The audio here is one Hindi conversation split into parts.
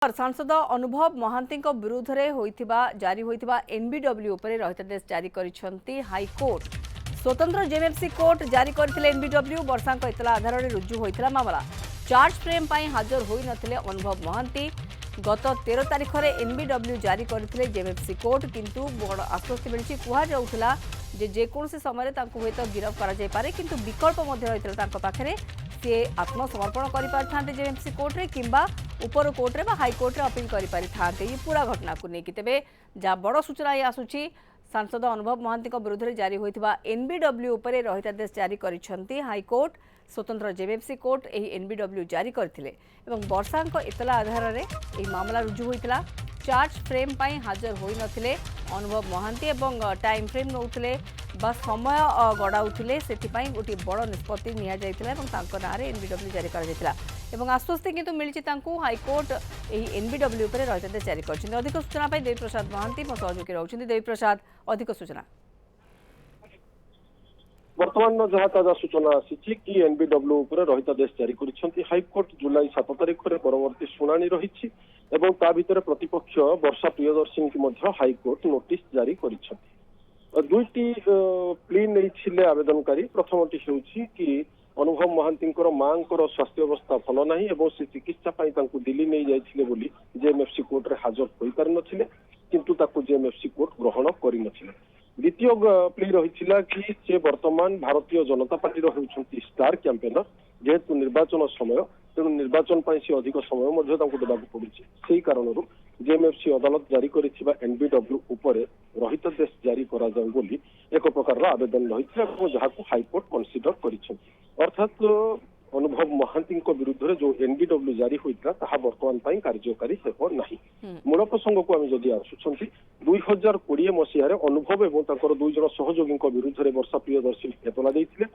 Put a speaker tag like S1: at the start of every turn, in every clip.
S1: सांसद अनुभव महांती विरुद्ध जारी होइथिबा एनबीडब्ल्यू उपरे रहितादेश जारी करिसेंती हाईकोर्ट। स्वतंत्र जेएमएफसी कोर्ट जारी करथिले एनबीडब्ल्यू वर्षा इतला आधार में रुजु होइथिला मामला। चार्ज फ्रेम पर हाजर होई नथिले अनुभव महांती। गत 13 तारिख में एनबीडब्ल्यू जारी करथिले जेएमएफसी कोर्ट, किंतु बड़ आश्वस्ति मिली कुहा जाउथिला जेकोसी समय हुएत गिरफ करा जाय पारे, किंतु विकल्प पाखे सी आत्मसमर्पण कर जेएमएफसी कोर्टे किंबा उपर कोर्टे हाईकोर्टे अपील कर पूरा घटना को लेकिन तेज जहाँ बड़ सूचना ये आसूची सांसद अनुभव महांती विरुद्ध जारी होता एनबीडब्ल्यू उपरे रहितादेश जारी करिसेंती हाईकोर्ट। स्वतंत्र जेएमएफसी कोर्ट यही एनबीडब्ल्यू जारी करथिले एवं वर्षा इतला आधार में मामला रुजु होता। चार्ज फ्रेम पर हाजर होई नथिले अनुभव महांती एवं टाइम फ्रेम नौथिले बा समय गड़ाउथिले, सेथिपाई गोटे बड़ निष्पत्ति निया जायतिला एवं तांको नारे एनबीडब्ल्यू जारी करा जायतिला एवं आश्वस्ति किंतु मिलिछि तांको हाईकोर्ट एही एनबीडब्ल्यू उपरे रहितादेश जारी करछिन। अधिक सूचना पाई देवी प्रसाद महांती मो सहयोगी रहउछिन। देवी प्रसाद, अधिक सूचना।
S2: वर्तमान जहाँ ताजा सूचना आसी कि एनबीडब्ल्यू उपरे रहितादेश जारी करिसेंती हाईकोर्ट। जुलाई 7 तारिख में परवर्ती शुणाणी रही एवं ता भितर प्रतिपक्ष वर्षा प्रियदर्शिनी की मध्य हाईकोर्ट नोटिस जारी करिसेंती। दुईटी प्ली नहीं आवेदनकारी। प्रथमटी हेउछि कि अनुभव महांती माँ स्वास्थ्य अवस्था भल ना और से चिकित्सा दिल्ली नहीं जाइथिले बोली जेएमएफसी कोर्ट रे हाजर होई पारि नथिले, किंतु ताकू जेएमएफसी कोर्ट ग्रहण करि नथिले। द्वितीय प्ली रही कि से वर्तमान Bharatiya Janata party होउछंती star campaigner, जेहेतु निर्वाचन समय तेणु निर्वाचन से अधिक समय देवाक पड़ुछि। से कारण जेएमएफसी अदालत जारी करिथिबा एनबीडब्ल्यू उपरे रहितादेश जारी करा जाऊ बोली एक प्रकार आवेदन रही जहाँ हाईकोर्ट कन्सिडर करिसेंती। अर्थात अनुभव महांती विरुद्ध जो एनबीडब्ल्यू जारी होता ताहा वर्तमान कार्यकारी हेब नाही। मूल प्रसंग को आम जदि आसुंच 2020 मसीह अनुभव और दुई जन सहयोगी विरुद्ध वर्षा प्रियदर्शिनी एतला देते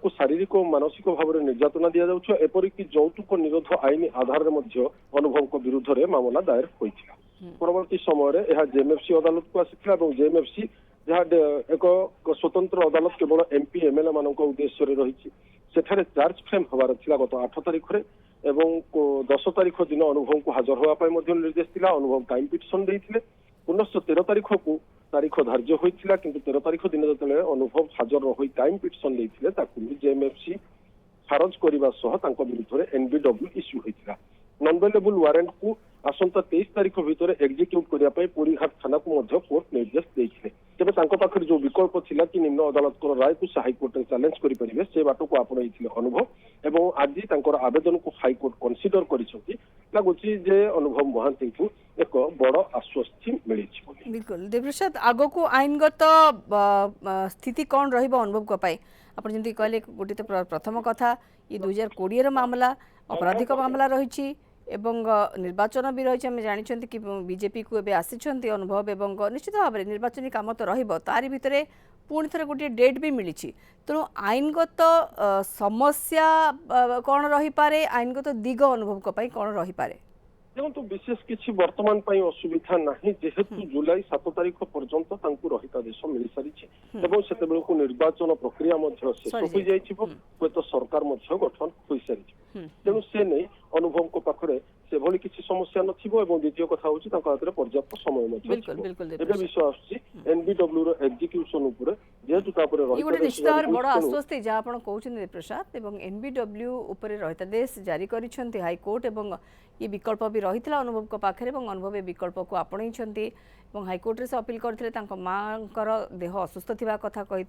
S2: शारीरिक और मानसिक भाव में निर्यातना दि जाऊँ। एपरिक यौतुक निरोध आईन आधार में अनुभव विरुद्ध मामला दायर होता। परवर्ती समय यह जेएमएफसी अदालत को आसी जेएमएफसी जहाँ एक स्वतंत्र अदालत केवल एमपी एमएलए मान उद्देश्य रही सेठारे चार्ज फ्रेम हबार थिला गत 8 तारिख रे एवं 10 तारिख दिन अनुभव को हाजर होगा निर्देश थिला। अनुभव टाइम पिटिशन देइथिले। पुनश्च 13 तारिख को तारीख धार्य होइथिला, किंतु 13 तारिख दिन जतले अनुभव हाजर होई टाइम पिटिशन देइथिले ताकू जेएमएफसी खारज करबा सह तांको विरुद्ध एनबीडब्ल्यू इश्यू होइथिला। नॉन अवेलेबल वारंट को आसंता 23 तारिख भितर एग्जीक्यूट करने पुरीघाट थाना को कोर्ट निर्देश देते। तेज पाखे जो विकल्प थिला कि निम्न अदालत राय को हाईकोर्ट चैलेंज करेंगे से बाट को आपणे अनुभव एवं आज आवेदन को हाईकोर्ट कन्सिडर लगुच अनुभव महांती को एक बड़ आश्वस्ति मिली।
S1: बिल्कुल देवप्रसाद, आग को आईनगत स्थिति कौन रनुभव आप कहले गोटे तो प्रथम कथा ये 2020 मामला अपराधिक मामला रही एवं निर्वाचन भी रही आम जानी कि बीजेपी को एवं आसी अनुभव एवं निश्चित भाव में निर्वाचन काम तो तारी भितर पुणी थे गोटे डेट भी मिली। तेणु आईनगत समस्या कौन रही पारे, आईनगत दिग अनुभव कौन रही पारे?
S2: देखो विशेष किसी वर्तमान असुविधा ना, जेहेतु जुलाई 7 तारिख पर्यंत रहितादेश मिल सारी से निर्वाचन प्रक्रिया शेष हो जाए तो सरकार गठन हो सारी। तेणु से नहीं अनुभव को पाखरे से भली किसी समस्या नथिबो। द्वितीय कथा होची पर्याप्त समय विषय आसुची एनबीडब्ल्यू रो एग्जीक्यूशन उपरे जेहेतु तापरे रहितादेश
S1: गोटे निश्चित बड़ आश्वस्ति जहाँ आपण कहउछन प्रसाद एवं एनबीडब्ल्यू उपरे रहितादेश जारी करिसेंती हाईकोर्ट एवं ये विकल्प भी रही अनुभव को पाखे अनुभव विकल्प को आपणई हाईकोर्ट से अपील करते माँ देह असुस्थ थिबा कथा कही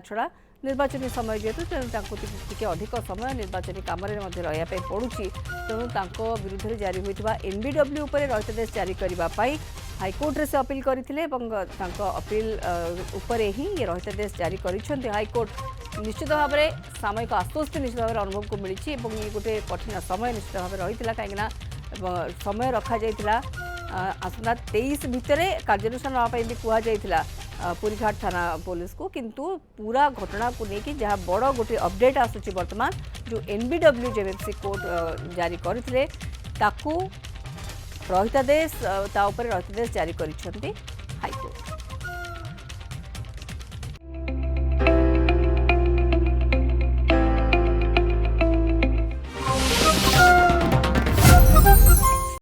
S1: छड़ा निर्वाचन समय जेहेतु तेणु अधिक समय निर्वाचन कम रही पड़ुछि। तेणु विरुद्ध जारी होता एनबीडब्ल्यू उपरे रहितादेश जारी करने हाईकोर्ट से अपील करते अपील उपरे ही ये रहितादेश जारी करिसेंती हाईकोर्ट। निश्चित भाव में सामयिक आश्वस्ति निश्चित भाव में अनुभव को मिली। ये गोटे कठिन समय निश्चित भाव रही कहीं समय रखा जाइतिला आसंता 23 भितर कार्यानुष्ठान नापी कहला पुरीघाट थाना पुलिस को, किंतु पूरा घटना को लेकिन जहाँ बड़ गोटे अपडेट आसूची वर्तमान जो एनबीडब्ल्यू जेएमएफसी कोर्ट जारी करथिले ताकू रहितादेश जारी करिसेंती हाईकोर्ट।